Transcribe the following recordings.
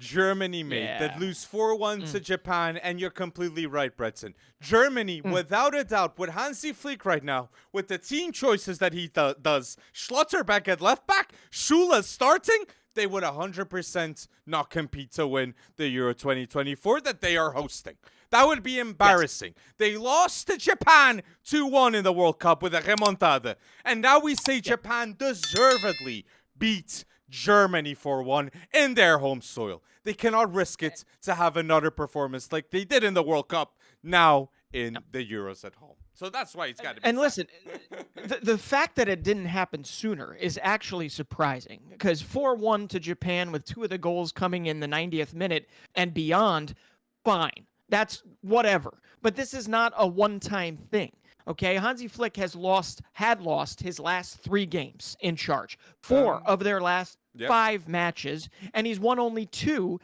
Germany made that lose 4-1 to Japan, and you're completely right, Bretzen. Germany, without a doubt, with Hansi Flick right now, with the team choices that he does, Schlotterbeck at left back, Schüller starting, they would 100% not compete to win the Euro 2024 that they are hosting. That would be embarrassing. Yes. They lost to Japan 2-1 in the World Cup with a remontada. And now we say Japan deservedly beat Germany 4-1 in their home soil. They cannot risk it to have another performance like they did in the World Cup now in the Euros at home. So that's why it's got to be. And listen, the fact that it didn't happen sooner is actually surprising, because 4-1 to Japan with 2 of the goals coming in the 90th minute and beyond, fine. That's whatever. But this is not a one-time thing. Okay, Hansi Flick had lost his last 3 games in charge, 4 of their last 5 matches, and he's won only 2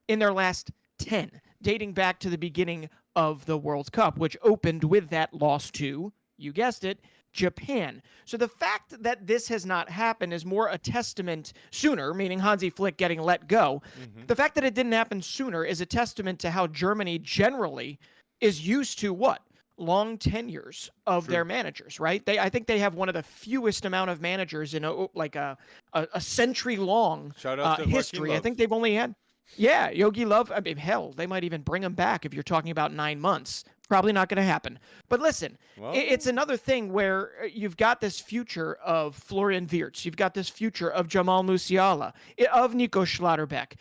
in their last 10, dating back to the beginning of the World Cup, which opened with that loss to, you guessed it, Japan. So the fact that this has not happened is more a testament sooner, meaning Hansi Flick getting let go. The fact that it didn't happen sooner is a testament to how Germany generally is used to what? Long tenures of their managers, right? I think they have one of the fewest amount of managers in a century-long history. I think they've only had, Yogi Love. I mean, hell, they might even bring him back if you're talking about 9 months. Probably not going to happen. But listen, it's another thing where you've got this future of Florian Wirtz. You've got this future of Jamal Musiala, of Nico Schlotterbeck.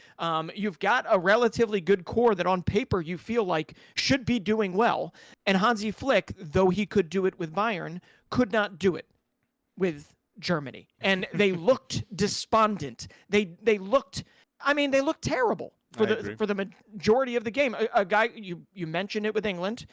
You've got a relatively good core that on paper you feel like should be doing well. And Hansi Flick, though he could do it with Bayern, could not do it with Germany. And they looked despondent. They looked terrible for the majority of the game. A guy, you mentioned it with England.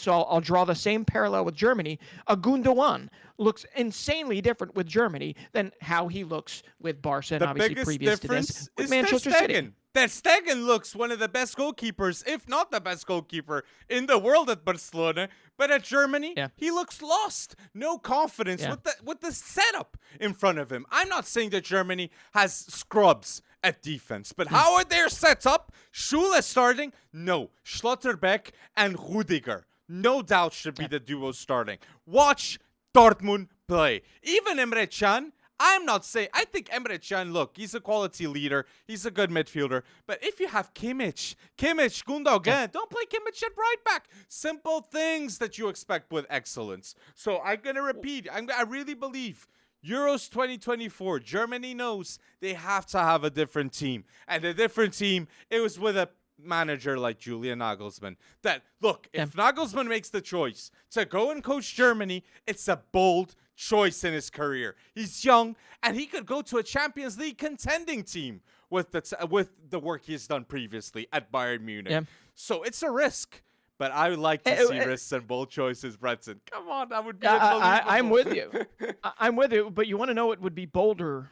So I'll draw the same parallel with Germany. A Gündoğan looks insanely different with Germany than how he looks with Barca, and obviously previous to this with Manchester City. That Stegen looks one of the best goalkeepers, if not the best goalkeeper in the world at Barcelona. But at Germany, he looks lost. No confidence with the setup in front of him. I'm not saying that Germany has scrubs at defense, but how are they set up? Schüller starting? No. Schlotterbeck and Rüdiger, no doubt, should be the duo starting. Watch Dortmund play. Even Emre Can. I'm not saying, I think Emre Can, look, he's a quality leader. He's a good midfielder. But if you have Kimmich, Gündoğan, don't play Kimmich at right back. Simple things that you expect with excellence. So I'm going to repeat, I really believe Euros 2024, Germany knows they have to have a different team. And a different team, it was with a manager like Julian Nagelsmann. That, look, if Nagelsmann makes the choice to go and coach Germany, it's a bold choice in his career. He's young, and he could go to a Champions League contending team with the work he's done previously at Bayern Munich. So it's a risk, but I would like to see risks and bold choices, Bretzen. Come on, that would be unbelievable. I'm with you. I'm with you, but you want to know what would be bolder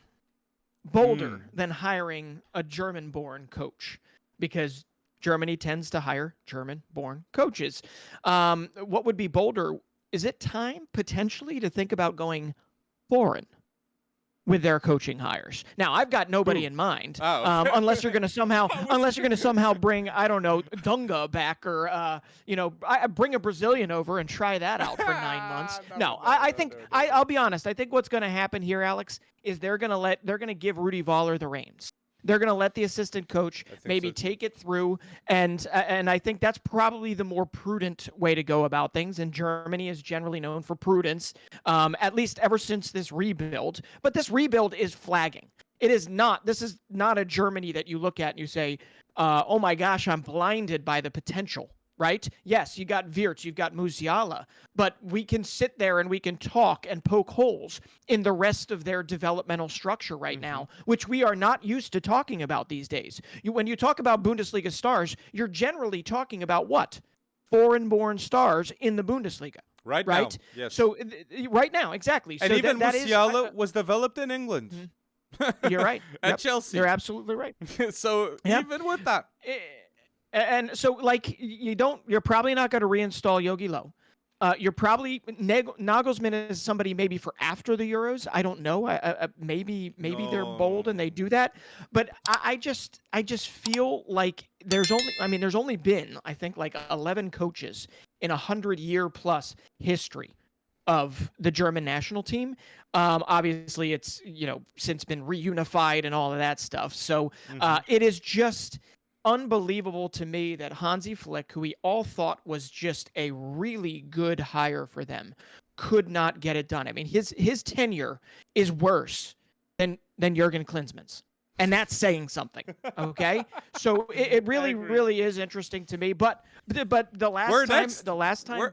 than hiring a German-born coach, because Germany tends to hire German-born coaches. What would be bolder? Is it time potentially to think about going foreign with their coaching hires? Now, I've got nobody in mind, unless you're going to somehow bring, I don't know, Dunga back, or bring a Brazilian over and try that out for 9 months. I think I'll be honest. I think what's going to happen here, Alex, is they're going to give Rudi Völler the reins. They're going to let the assistant coach maybe take it through, and I think that's probably the more prudent way to go about things. And Germany is generally known for prudence, at least ever since this rebuild. But this rebuild is flagging. This is not a Germany that you look at and you say, oh my gosh, I'm blinded by the potential. Right? Yes, you got Wirtz, you've got Musiala, but we can sit there and we can talk and poke holes in the rest of their developmental structure right now, which we are not used to talking about these days. When you talk about Bundesliga stars, you're generally talking about what? Foreign-born stars in the Bundesliga. Right now, yes. So right now, exactly. And so even Musiala was developed in England. You're right. At Chelsea. You're absolutely right. So even with that. And so, you're probably not going to reinstall Yogi Löw. You're probably Nagelsmann is somebody maybe for after the Euros. I don't know. Maybe they're bold and they do that. But I just feel like there's only been, I think, like 11 coaches in 100-year plus history of the German national team. Obviously, it's since been reunified and all of that stuff. So it is just unbelievable to me that Hansi Flick, who we all thought was just a really good hire for them, could not get it done. I mean, his tenure is worse than Jurgen Klinsmann's. And that's saying something, okay? So it really is interesting to me. But the last time,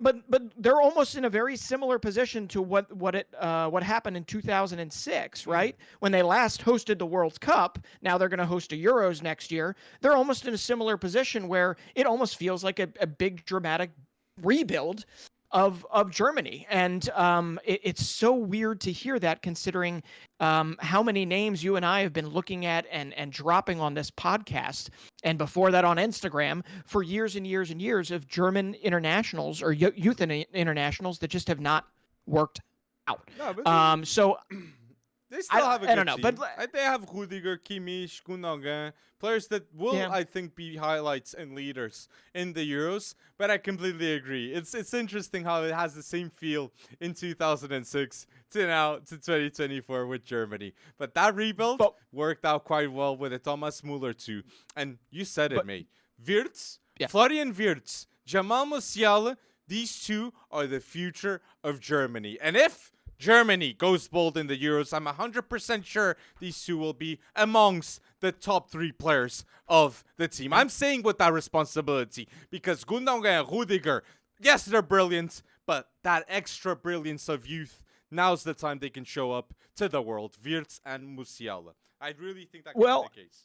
but they're almost in a very similar position to what happened in 2006, right? When they last hosted the World Cup. Now they're going to host a Euros next year. They're almost in a similar position where it almost feels like a big dramatic rebuild of Germany. And it's so weird to hear that, considering how many names you and I have been looking at and dropping on this podcast, and before that on Instagram, for years and years and years, of German internationals or youth internationals that just have not worked out. No, so they still have a good team. But they have Rüdiger, Kimmich, Gündoğan, players that will, I think, be highlights and leaders in the Euros. But I completely agree. It's interesting how it has the same feel in 2006 to now to 2024 with Germany. But that rebuild worked out quite well with Thomas Müller too. And you said it, mate. Wirtz, Florian Wirtz, Jamal Musiala, these two are the future of Germany. And if Germany goes bold in the Euros, I'm 100% sure these two will be amongst the top 3 players of the team. I'm saying with that responsibility because Gündoğan and Rüdiger, yes, they're brilliant, but that extra brilliance of youth, now's the time they can show up to the world. Wirtz and Musiala. I really think that could be the case.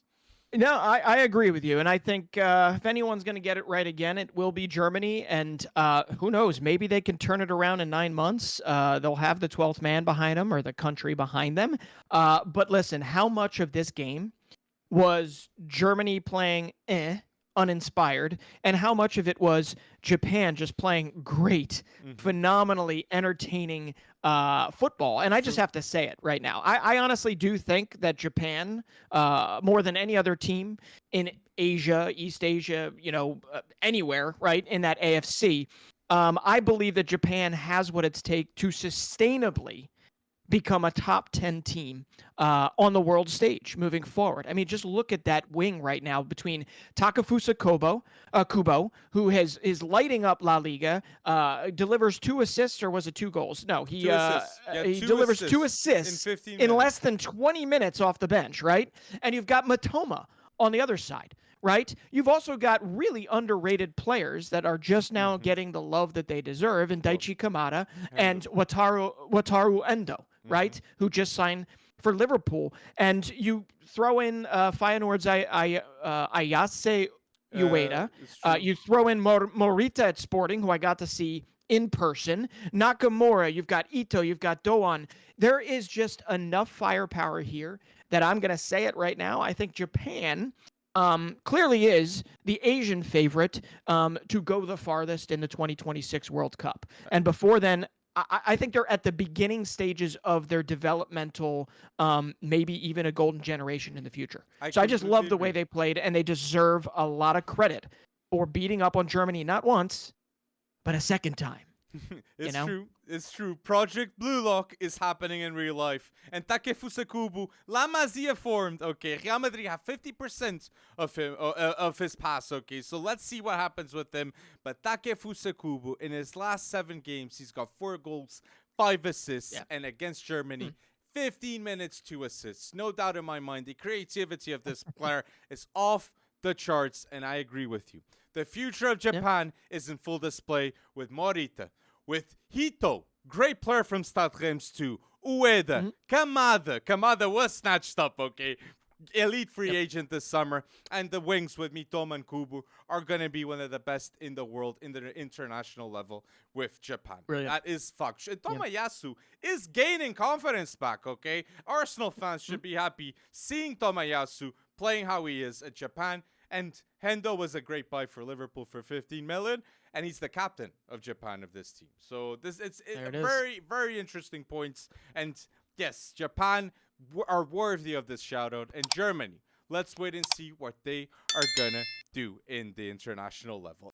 No, I agree with you. And I think if anyone's going to get it right again, it will be Germany. And who knows, maybe they can turn it around in 9 months. They'll have the 12th man behind them, or the country behind them. But listen, how much of this game was Germany playing uninspired, and how much of it was Japan just playing great, phenomenally entertaining football? And I just have to say it right now. I honestly do think that Japan, more than any other team in Asia, East Asia, anywhere, right, in that AFC, I believe that Japan has what it takes to sustainably become a top 10 team on the world stage moving forward. I mean, just look at that wing right now between Takefusa Kubo, who is lighting up La Liga, delivers 2 assists, or was it 2 goals? No, he delivers 2 assists in less than 20 minutes off the bench, right? And you've got Mitoma on the other side, right? You've also got really underrated players that are just now getting the love that they deserve in Daichi Kamada and Wataru Endo, right? Who just signed for Liverpool. And you throw in Feyenoord's Ayase Ueda. You throw in Morita at Sporting, who I got to see in person. Nakamura, you've got Ito, you've got Doan. There is just enough firepower here that I'm going to say it right now. I think Japan clearly is the Asian favorite to go the farthest in the 2026 World Cup. And before then, I think they're at the beginning stages of their developmental, maybe even a golden generation in the future. So I just love the way they played, and they deserve a lot of credit for beating up on Germany not once, but a second time. True. It's true. Project Blue Lock is happening in real life. And Takefusa Kubo, La Masia formed. Okay, Real Madrid have 50% of him of his pass. Okay, so let's see what happens with him. But Takefusa Kubo, in his last 7 games, he's got 4 goals, 5 assists, and against Germany, 15 minutes, 2 assists. No doubt in my mind, the creativity of this player is off the charts, and I agree with you. The future of Japan is in full display with Morita, with Hito, great player from Stade Reims too, Ueda, Kamada was snatched up, okay? Elite free agent this summer, and the wings with Mitoma and Kubo are going to be one of the best in the world in the international level with Japan. Brilliant. That is fucked. Tomayasu is gaining confidence back, okay? Arsenal fans should be happy seeing Tomayasu playing how he is at Japan. And Endo was a great buy for Liverpool for 15 million. and he's the captain of Japan of this team. So it's There it is. very, very interesting points. And yes, Japan are worthy of this shout out. And Germany, let's wait and see what they are gonna do in the international level.